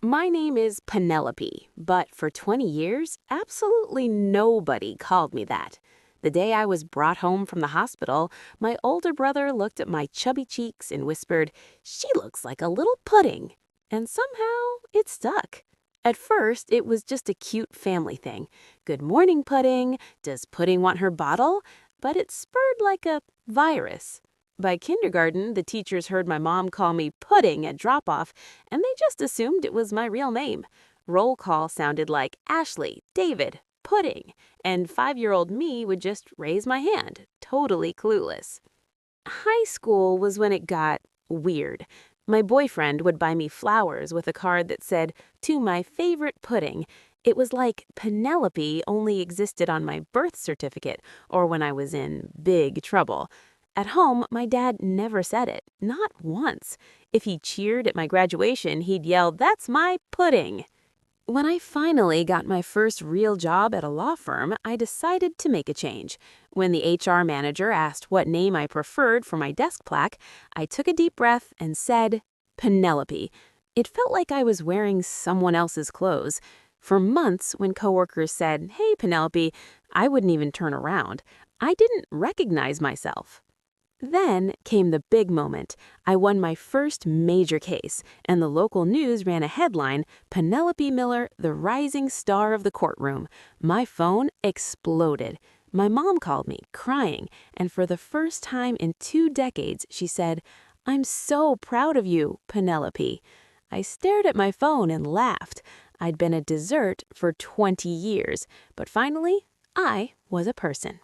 My name is Penelope, but for 20 years, absolutely nobody called me that. The day I was brought home from the hospital, my older brother looked at my chubby cheeks and whispered, "She looks like a little pudding." And somehow it stuck. At first, it was just a cute family thing. "Good morning, Pudding. Does Pudding want her bottle?" But it spurred like a virus. By kindergarten, the teachers heard my mom call me Pudding at drop-off, and they just assumed it was my real name. Roll call sounded like Ashley, David, Pudding, and 5-year-old me would just raise my hand, totally clueless. High school was when it got weird. My boyfriend would buy me flowers with a card that said, "To my favorite Pudding." It was like Penelope only existed on my birth certificate or when I was in big trouble. At home, my dad never said it, not once. If he cheered at my graduation, he'd yell, "That's my Pudding." When I finally got my first real job at a law firm, I decided to make a change. When the HR manager asked what name I preferred for my desk plaque, I took a deep breath and said, Penelope. It felt like I was wearing someone else's clothes. For months, when coworkers said, "Hey, Penelope," I wouldn't even turn around. I didn't recognize myself. Then came the big moment. I won my first major case, and the local news ran a headline, "Penelope Miller, the rising star of the courtroom." My phone exploded. My mom called me, crying, and for the first time in 2 decades, she said, "I'm so proud of you, Penelope." I stared at my phone and laughed. I'd been a dessert for 20 years, but finally, I was a person.